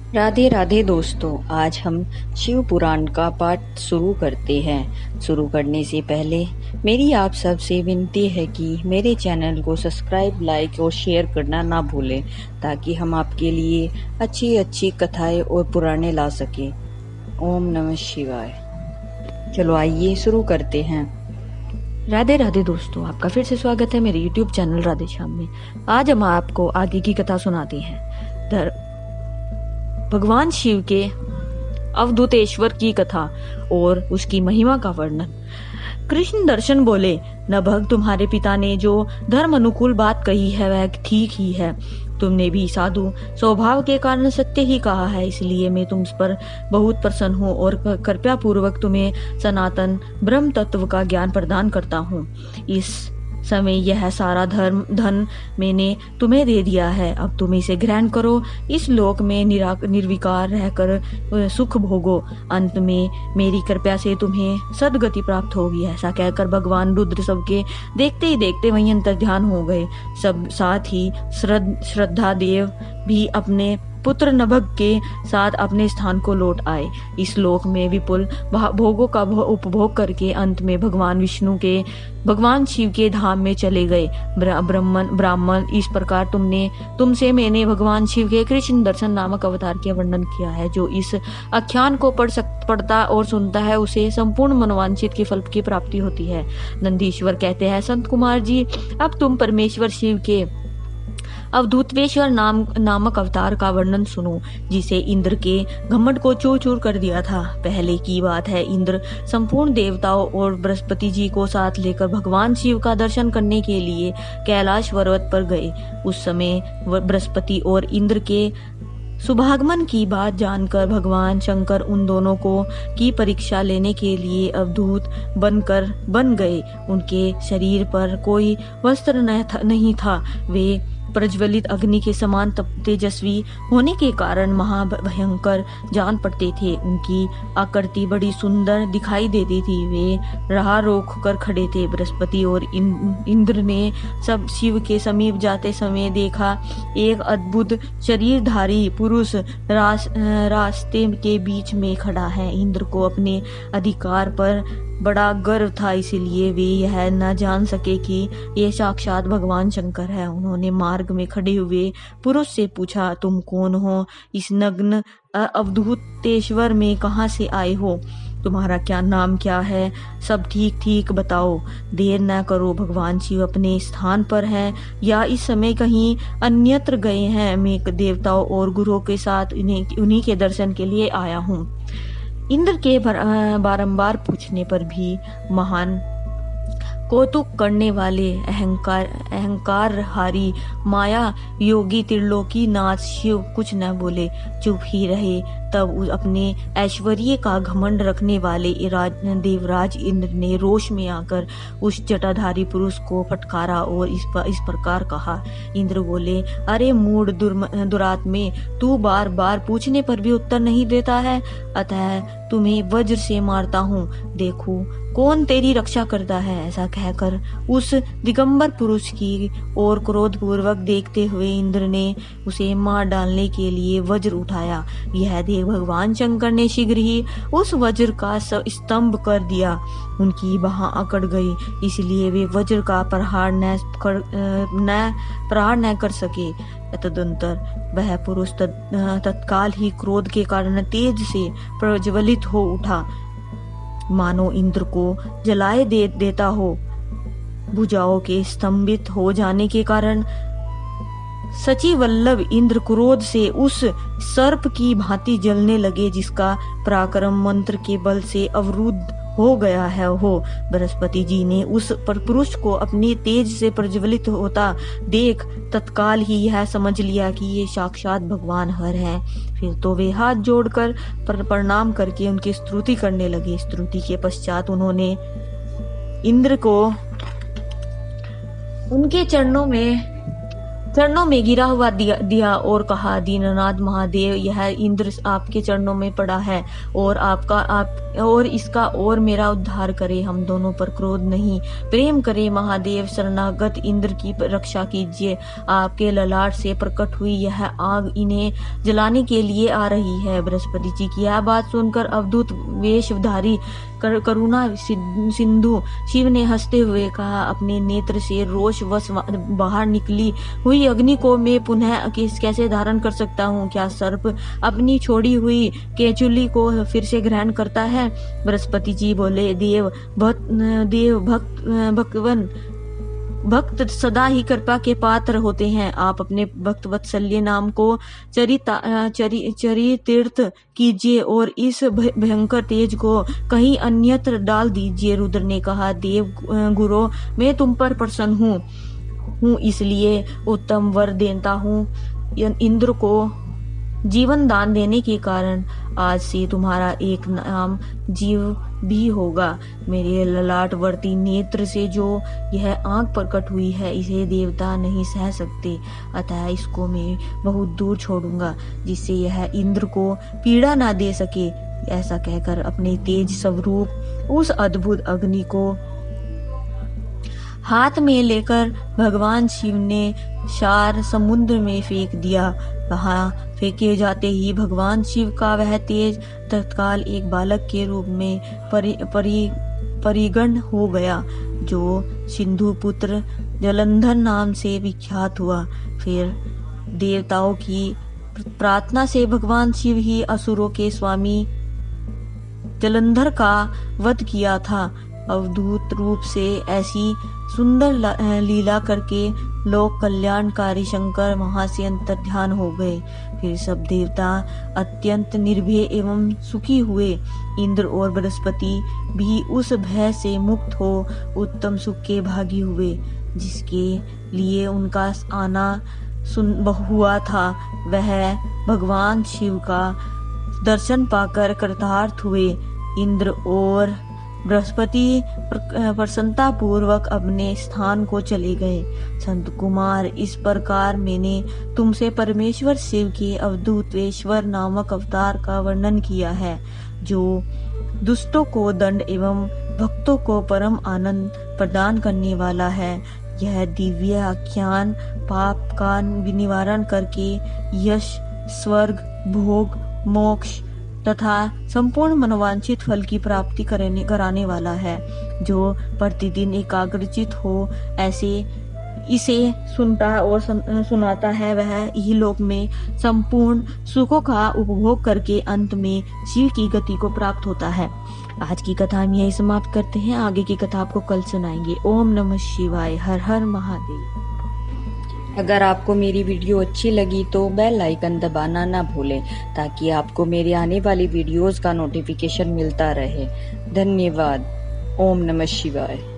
राधे राधे दोस्तों, आज हम शिव पुराण का पाठ शुरू करते हैं। शुरू करने से पहले मेरी आप सबसे विनती है कि मेरे चैनल को सब्सक्राइब, लाइक और शेयर करना ना भूलें, ताकि हम आपके लिए अच्छी अच्छी कथाएं और पुराणे ला सकें। ओम नमः शिवाय। चलो आइए शुरू करते हैं। राधे राधे दोस्तों, आपका फिर से स्वागत है मेरे YouTube चैनल राधे श्याम में। आज हम आपको आगे की कथा सुनाते हैं। भगवान शिव के अवधूतेश्वर की कथा और उसकी महिमा का वर्णन। कृष्ण दर्शन बोले, न भक्त, तुम्हारे पिता ने जो धर्म अनुकूल बात कही है वह ठीक ही है। तुमने भी साधु स्वभाव के कारण सत्य ही कहा है, इसलिए मैं तुम पर बहुत प्रसन्न हूँ और कृपया पूर्वक तुम्हें सनातन ब्रह्म तत्व का ज्ञान प्रदान करता हूँ। इस समय यह सारा धन मैंने तुम्हें दे दिया है, अब तुम इसे ग्रहण करो। इस लोक में निर्विकार रहकर सुख भोगो। अंत में मेरी कृपा से तुम्हें सदगति प्राप्त होगी। ऐसा कहकर भगवान रुद्र सबके देखते ही देखते वहीं अंतर ध्यान हो गए। सब साथ ही श्रद्धा देव भी अपने पुत्र नभग के साथ अपने स्थान को लौट आए। इस लोक में विपुल भोगों का उपभोग करके अंत में भगवान शिव के धाम में चले गए। ब्राह्मण, इस प्रकार तुमसे मैंने भगवान शिव के कृष्ण दर्शन नामक अवतार के वर्णन किया है। जो इस आख्यान को पढ़ता और सुनता है उसे संपूर्ण मनोवांछित के फल की प्राप्ति होती है। नंदीश्वर कहते हैं, संत कुमार जी, अब तुम परमेश्वर शिव के अवधूतेश्वर नामक अवतार का वर्णन सुनो, जिसे इंद्र के घमंड को चूर चूर कर दिया था। पहले की बात है, इंद्र संपूर्ण देवताओं और बृहस्पति जी को साथ लेकर भगवान शिव का दर्शन करने के लिए कैलाश पर्वत पर गए। उस समय बृहस्पति और इंद्र के शुभागमन की बात जानकर भगवान शंकर उन दोनों की परीक्षा लेने के लिए अवधूत बन गए। उनके शरीर पर कोई वस्त्र नहीं था। वे प्रज्वलित अग्नि के समान तेजस्वी होने के कारण महाभयंकर जान पड़ते थे। उनकी आकृति बड़ी सुंदर दिखाई देती थी। वे राह रोक कर खड़े थे। बृहस्पति और इंद्र ने सब शिव के समीप जाते समय देखा, एक अद्भुत शरीरधारी पुरुष रास्ते के बीच में खड़ा है। इंद्र को अपने अधिकार पर बड़ा गर्व था, इसलिए वे यह न जान सके कि ये साक्षात भगवान शंकर है। उन्होंने मार्ग में खड़े हुए पुरुष से पूछा, तुम कौन हो? इस नग्न अवधूतेश्वर में कहाँ से आए हो? तुम्हारा क्या नाम क्या है? सब ठीक ठीक बताओ। देर न करो, भगवान शिव अपने स्थान पर हैं या इस समय कहीं अन्यत्र गए हैं। मैं देवताओं और गुरुओं के साथ उन्हीं के दर्शन के लिए आया हूँ। इंद्र के बारंबार पूछने पर भी महान कौतुक करने वाले अहंकारहारी माया योगी त्रिलोकी नाथ शिव कुछ न बोले, चुप ही रहे। तब अपने ऐश्वर्य का घमंड रखने वाले देवराज इंद्र ने रोष में आकर उस जटाधारी पुरुष को फटकारा और इस प्रकार कहा। इंद्र बोले, अरे मूढ़ दुरात्मे, तू बार बार पूछने पर भी उत्तर नहीं देता है, अतः तुम्हें वज्र से मारता हूँ, देखो कौन तेरी रक्षा करता है। ऐसा कहकर उस दिगंबर पुरुष की ओर क्रोधपूर्वक देखते हुए इंद्र ने उसे मार डालने के लिए वज्र उठाया। यह देख भगवान शंकर ने शीघ्र ही उस वज्र का स्तंभ कर दिया। उनकी बाह अकड़ गई, इसलिए वे वज्र का प्रहार न कर सके। तदंतर वह पुरुष तत्काल ही क्रोध के कारण तेज से प्रज्वलित हो उठा, मानो इंद्र को जलाए देता हो। भुजाओं के स्तंभित हो जाने के कारण सचिवल्लभ इंद्र क्रोध से उस सर्प की भांति जलने लगे, जिसका पराक्रम मंत्र के बल से अवरुद्ध हो गया है। बृहस्पति जी ने उस पुरुष को अपनी तेज से प्रज्वलित होता देख तत्काल ही यह समझ लिया कि ये साक्षात भगवान हर हैं। फिर तो वे हाथ जोड़कर प्रणाम करके उनकी स्तुति करने लगे। स्तुति के पश्चात उन्होंने इंद्र को उनके चरणों में चरणों में गिरा हुआ दिया और कहा, दीननाथ महादेव, यह इंद्र आपके चरणों में पड़ा है और और इसका और मेरा उद्धार करे। हम दोनों पर क्रोध नहीं, प्रेम करे। महादेव, शरणागत इंद्र की रक्षा कीजिए। आपके ललाट से प्रकट हुई यह आग इन्हें जलाने के लिए आ रही है। बृहस्पति जी की यह बात सुनकर अवधूत वेशधारी करुणा सिंधु शिव ने हंसते हुए कहा, अपने नेत्र से रोष वश बाहर निकली हुई अग्नि को मैं पुनः कैसे धारण कर सकता हूँ? क्या सर्प अपनी छोड़ी हुई केचुली को फिर से ग्रहण करता है? बृहस्पति जी बोले, भक्त सदा ही कृपा के पात्र होते हैं। आप अपने भक्त वत्सल्य नाम को चरितीर्थ कीजिए और इस भयंकर तेज को कहीं अन्यत्र डाल दीजिए। रुद्र ने कहा, देव गुरु, मैं तुम पर प्रसन्न हूँ, इसलिए उत्तम वर देता हूँ। इंद्र को जीवन दान देने के कारण आज से तुम्हारा एक नाम जीव भी होगा। मेरे ललाटवर्ती नेत्र से जो यह आंख प्रकट हुई है, इसे देवता नहीं सह सकते, अतः इसको मैं बहुत दूर छोड़ूंगा, जिससे यह इंद्र को पीड़ा ना दे सके। ऐसा कहकर अपने तेज स्वरूप उस अद्भुत अग्नि को हाथ में लेकर भगवान शिव ने क्षार समुद्र में फेंक दिया। वहां फेंके जाते ही भगवान शिव का वह तेज तत्काल एक बालक के रूप में परिगण हो गया, जो सिंधु पुत्र जलंधर नाम से विख्यात हुआ। फिर देवताओं की प्रार्थना से भगवान शिव ही असुरों के स्वामी जलंधर का वध किया था। अवधूत रूप से ऐसी सुंदर लीला करके लोक कल्याणकारी शंकर वहां से अंतर्ध्यान हो गए। फिर सब देवता अत्यंत निर्भय एवं सुखी हुए। इंद्र और बृहस्पति भी उस भय से मुक्त हो उत्तम सुख के भागी हुए, जिसके लिए उनका आना हुआ था। वह भगवान शिव का दर्शन पाकर कृतार्थ हुए। इंद्र और बृहस्पति प्रसन्नता पूर्वक अपने स्थान को चले गए। संत कुमार, इस प्रकार मैंने तुमसे परमेश्वर शिव के अवधूतेश्वर नामक अवतार का वर्णन किया है, जो दुष्टों को दंड एवं भक्तों को परम आनंद प्रदान करने वाला है। यह दिव्य आख्यान पाप का निवारण करके यश, स्वर्ग, भोग, मोक्ष तथा संपूर्ण मनोवांछित फल की प्राप्ति कराने वाला है। जो प्रतिदिन एकाग्रचित हो ऐसे इसे सुनता और सुनाता है, वह इहलोक में संपूर्ण सुखों का उपभोग करके अंत में शिव की गति को प्राप्त होता है। आज की कथा हम यही समाप्त करते हैं। आगे की कथा आपको कल सुनाएंगे। ओम नमः शिवाय। हर हर महादेव। अगर आपको मेरी वीडियो अच्छी लगी तो बेल आइकन दबाना ना भूलें, ताकि आपको मेरे आने वाली वीडियोस का नोटिफिकेशन मिलता रहे। धन्यवाद। ओम नमः शिवाय।